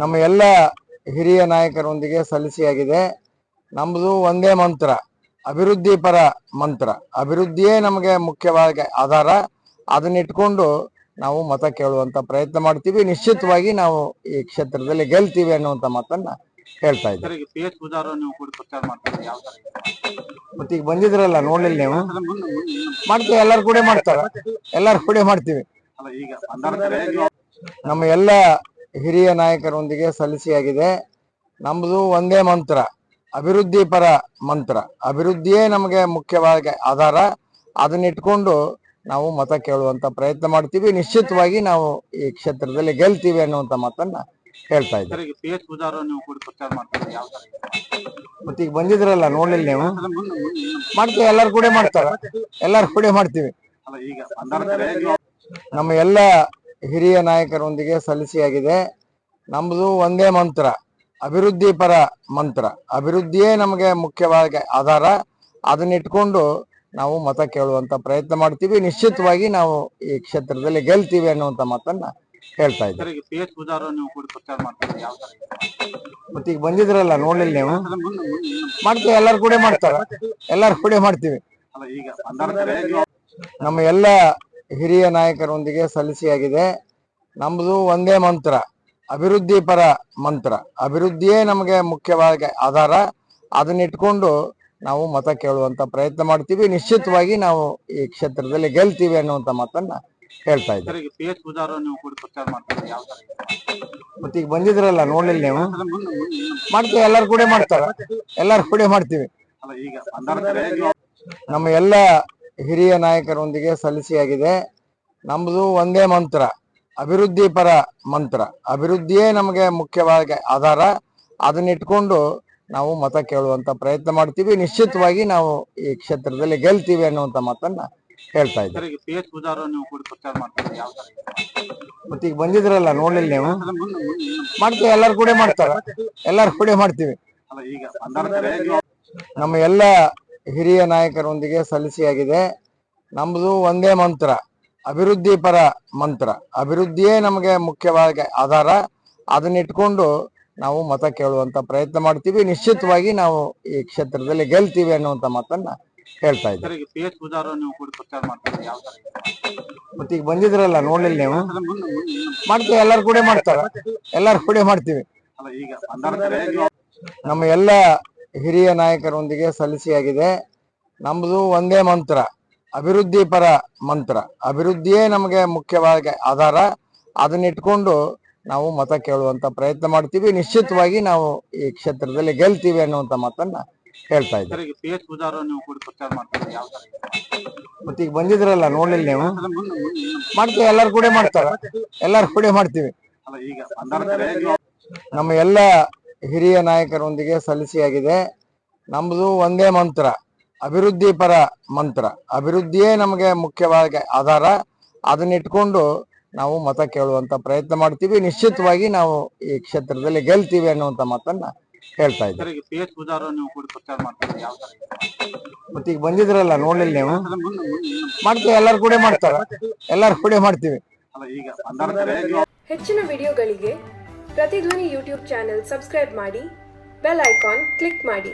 ನಮ್ಮ ಎಲ್ಲ ಹಿರಿಯ ನಾಯಕರೊಂದಿಗೆ ಸಲ್ಲಿಸಿಯಾಗಿದೆ. ನಮ್ಮದು ಒಂದೇ ಮಂತ್ರ, ಅಭಿವೃದ್ಧಿ ಪರ ಮಂತ್ರ. ಅಭಿವೃದ್ಧಿಯೇ ನಮಗೆ ಮುಖ್ಯವಾಗಿ ಆಧಾರ. ಅದನ್ನಿಟ್ಕೊಂಡು ನಾವು ಮತ ಕೇಳುವಂತ ಪ್ರಯತ್ನ ಮಾಡ್ತೀವಿ. ನಿಶ್ಚಿತವಾಗಿ ನಾವು ಈ ಕ್ಷೇತ್ರದಲ್ಲಿ ಗೆಲ್ತೀವಿ ಅನ್ನುವಂತ ಮಾತನ್ನ ಹೇಳ್ತಾ ಇದ್ದೀವಿ. ಮತ್ತೆ ಈಗ ಬಂದಿದ್ರಲ್ಲ, ನೋಡ್ಲಿಲ್ಲ ನೀವು? ಮಾಡ್ತೀವಿ, ಎಲ್ಲಾರು ಕೂಡ ಮಾಡ್ತಾರ, ಎಲ್ಲಾರು ಕೂಡ ಮಾಡ್ತೀವಿ. ನಮ್ಮ ಎಲ್ಲ ಹಿರಿಯ ನಾಯಕರೊಂದಿಗೆ ಸಲ್ಲಿಸಿಯಾಗಿದೆ. ನಮ್ಮದು ಒಂದೇ ಮಂತ್ರ, ಅಭಿವೃದ್ಧಿ ಪರ ಮಂತ್ರ. ಅಭಿವೃದ್ಧಿಯೇ ನಮಗೆ ಮುಖ್ಯವಾಗಿ ಆಧಾರ. ಅದನ್ನಿಟ್ಕೊಂಡು ನಾವು ಮತ ಕೇಳುವಂತ ಪ್ರಯತ್ನ ಮಾಡ್ತೀವಿ. ನಿಶ್ಚಿತವಾಗಿ ನಾವು ಈ ಕ್ಷೇತ್ರದಲ್ಲಿ ಗೆಲ್ತೀವಿ ಅನ್ನುವಂತ ಮಾತನ್ನ ಹೇಳ್ತಾ ಇದ್ದೀವಿ. ಮತ್ತೆ ಈಗ ಬಂದಿದ್ರಲ್ಲ, ನೋಡ್ಲಿಲ್ಲ ನೀವು? ಮಾಡ್ತೀವಿ, ಎಲ್ಲಾರು ಕೂಡ ಮಾಡ್ತಾರ, ಎಲ್ಲಾರು ಕೂಡ ಮಾಡ್ತೀವಿ. ನಮ್ಮ ಎಲ್ಲ ಹಿರಿಯ ನಾಯಕರೊಂದಿಗೆ ಸಲ್ಲಿಸಿಯಾಗಿದೆ. ನಮ್ಮದು ಒಂದೇ ಮಂತ್ರ, ಅಭಿವೃದ್ಧಿ ಪರ ಮಂತ್ರ. ಅಭಿವೃದ್ಧಿಯೇ ನಮಗೆ ಮುಖ್ಯವಾಗಿ ಆಧಾರ. ಅದನ್ನಿಟ್ಕೊಂಡು ನಾವು ಮತ ಕೇಳುವಂತ ಪ್ರಯತ್ನ ಮಾಡ್ತೀವಿ. ನಿಶ್ಚಿತವಾಗಿ ನಾವು ಈ ಕ್ಷೇತ್ರದಲ್ಲಿ ಗೆಲ್ತೀವಿ ಅನ್ನುವಂತ ಮಾತನ್ನ ಹೇಳ್ತಾ ಇದ್ದೀವಿ. ಮತ್ತೆ ಈಗ ಬಂದಿದ್ರಲ್ಲ, ನೋಡ್ಲಿಲ್ಲ ನೀವು? ಮಾಡ್ತೀವಿ, ಎಲ್ಲಾರು ಕೂಡ ಮಾಡ್ತಾರ, ಎಲ್ಲಾರು ಕೂಡ ಮಾಡ್ತೀವಿ. ನಮ್ಮ ಎಲ್ಲ ಹಿರಿಯ ನಾಯಕರೊಂದಿಗೆ ಸಲ್ಲಿಸಿಯಾಗಿದೆ. ನಮ್ಮದು ಒಂದೇ ಮಂತ್ರ, ಅಭಿವೃದ್ಧಿ ಪರ ಮಂತ್ರ. ಅಭಿವೃದ್ಧಿಯೇ ನಮಗೆ ಮುಖ್ಯವಾಗಿ ಆಧಾರ. ಅದನ್ನಿಟ್ಕೊಂಡು ನಾವು ಮತ ಕೇಳುವಂತ ಪ್ರಯತ್ನ ಮಾಡ್ತೀವಿ. ನಿಶ್ಚಿತವಾಗಿ ನಾವು ಈ ಕ್ಷೇತ್ರದಲ್ಲಿ ಗೆಲ್ತೀವಿ ಅನ್ನುವಂತ ಮಾತನ್ನ ಹೇಳ್ತಾ ಇದ್ದೀವಿ. ಮತ್ತೆ ಈಗ ಬಂದಿದ್ರಲ್ಲ, ನೋಡ್ಲಿಲ್ಲ ನೀವು? ಮಾಡ್ತೀವಿ, ಎಲ್ಲಾರು ಕೂಡ ಮಾಡ್ತಾರ, ಎಲ್ಲಾರು ಕೂಡ ಮಾಡ್ತೀವಿ. ನಮ್ಮ ಎಲ್ಲ ಹಿರಿಯ ನಾಯಕರೊಂದಿಗೆ ಸಲ್ಲಿಸಿಯಾಗಿದೆ. ನಮ್ಮದು ಒಂದೇ ಮಂತ್ರ, ಅಭಿವೃದ್ಧಿ ಪರ ಮಂತ್ರ. ಅಭಿವೃದ್ಧಿಯೇ ನಮಗೆ ಮುಖ್ಯವಾಗಿ ಆಧಾರ. ಅದನ್ನಿಟ್ಕೊಂಡು ನಾವು ಮತ ಕೇಳುವಂತ ಪ್ರಯತ್ನ ಮಾಡ್ತೀವಿ. ನಿಶ್ಚಿತವಾಗಿ ನಾವು ಈ ಕ್ಷೇತ್ರದಲ್ಲಿ ಗೆಲ್ತೀವಿ ಅನ್ನುವಂತ ಮಾತನ್ನ ಹೇಳ್ತಾ ಇದ್ದೀವಿ. ಮತ್ತೆ ಈಗ ಬಂದಿದ್ರಲ್ಲ, ನೋಡ್ಲಿಲ್ಲ ನೀವು? ಮಾಡ್ತೀವಿ, ಎಲ್ಲಾರು ಕೂಡ ಮಾಡ್ತಾರ, ಎಲ್ಲಾರು ಕೂಡ ಮಾಡ್ತೀವಿ. ನಮ್ಮ ಎಲ್ಲ ಹಿರಿಯ ನಾಯಕರೊಂದಿಗೆ ಸಲ್ಲಿಸಿಯಾಗಿದೆ. ನಮ್ಮದು ಒಂದೇ ಮಂತ್ರ, ಅಭಿವೃದ್ಧಿ ಪರ ಮಂತ್ರ. ಅಭಿವೃದ್ಧಿಯೇ ನಮಗೆ ಮುಖ್ಯವಾಗಿ ಆಧಾರ. ಅದನ್ನಿಟ್ಕೊಂಡು ನಾವು ಮತ ಕೇಳುವಂತ ಪ್ರಯತ್ನ ಮಾಡ್ತೀವಿ. ನಿಶ್ಚಿತವಾಗಿ ನಾವು ಈ ಕ್ಷೇತ್ರದಲ್ಲಿ ಗೆಲ್ತೀವಿ ಅನ್ನುವಂತ ಮಾತನ್ನ ಹೇಳ್ತಾ ಇದ್ದೀವಿ. ಮತ್ತೆ ಈಗ ಬಂದಿದ್ರಲ್ಲ, ನೋಡ್ಲಿಲ್ಲ ನೀವು? ಮಾಡ್ತೀವಿ, ಎಲ್ಲಾರು ಕೂಡ ಮಾಡ್ತಾರ, ಎಲ್ಲಾರು ಕೂಡ ಮಾಡ್ತೀವಿ. ನಮ್ಮ ಎಲ್ಲ ಹಿರಿಯ ನಾಯಕರೊಂದಿಗೆ ಸಲ್ಲಿಸಿಯಾಗಿದೆ. ನಮ್ಮದು ಒಂದೇ ಮಂತ್ರ, ಅಭಿವೃದ್ಧಿ ಪರ ಮಂತ್ರ. ಅಭಿವೃದ್ಧಿಯೇ ನಮಗೆ ಮುಖ್ಯವಾಗಿ ಆಧಾರ. ಅದನ್ನಿಟ್ಕೊಂಡು ನಾವು ಮತ ಕೇಳುವಂತ ಪ್ರಯತ್ನ ಮಾಡ್ತೀವಿ. ನಿಶ್ಚಿತವಾಗಿ ನಾವು ಈ ಕ್ಷೇತ್ರದಲ್ಲಿ ಗೆಲ್ತೀವಿ ಅನ್ನುವಂತ ಮಾತನ್ನ ಹೇಳ್ತಾ ಇದ್ದೀವಿ. ಮತ್ತೆ ಈಗ ಬಂದಿದ್ರಲ್ಲ, ನೋಡ್ಲಿಲ್ಲ ನೀವು? ಮಾಡ್ತೀವಿ, ಎಲ್ಲಾರು ಕೂಡ ಮಾಡ್ತಾರ, ಎಲ್ಲಾರು ಕೂಡ ಮಾಡ್ತೀವಿ. ನಮ್ಮ ಎಲ್ಲ ಹಿರಿಯ ನಾಯಕರೊಂದಿಗೆ ಸಲ್ಲಿಸಿಯಾಗಿದೆ. ನಮ್ಮದು ಒಂದೇ ಮಂತ್ರ, ಅಭಿವೃದ್ಧಿ ಪರ ಮಂತ್ರ. ಅಭಿವೃದ್ಧಿಯೇ ನಮಗೆ ಮುಖ್ಯವಾಗಿ ಆಧಾರ. ಅದನ್ನಿಟ್ಕೊಂಡು ನಾವು ಮತ ಕೇಳುವಂತ ಪ್ರಯತ್ನ ಮಾಡ್ತೀವಿ. ನಿಶ್ಚಿತವಾಗಿ ನಾವು ಈ ಕ್ಷೇತ್ರದಲ್ಲಿ ಗೆಲ್ತೀವಿ ಅನ್ನುವಂತ ಮಾತನ್ನ ಹೇಳ್ತಾ ಇದ್ದೀವಿ. ಮತ್ತೆ ಈಗ ಬಂದಿದ್ರಲ್ಲ, ನೋಡ್ಲಿಲ್ಲ ನೀವು? ಮಾಡ್ತೀವಿ, ಎಲ್ಲಾರು ಕೂಡ ಮಾಡ್ತಾರ, ಎಲ್ಲಾರು ಕೂಡ ಮಾಡ್ತೀವಿ. ಹೆಚ್ಚಿನ ವಿಡಿಯೋಗಳಿಗೆ ಪ್ರತಿಧ್ವನಿ ಯೂಟ್ಯೂಬ್ ಚಾನೆಲ್ ಸಬ್ಸ್ಕ್ರೈಬ್ ಮಾಡಿ, ಬೆಲ್ ಐಕಾನ್ ಕ್ಲಿಕ್ ಮಾಡಿ.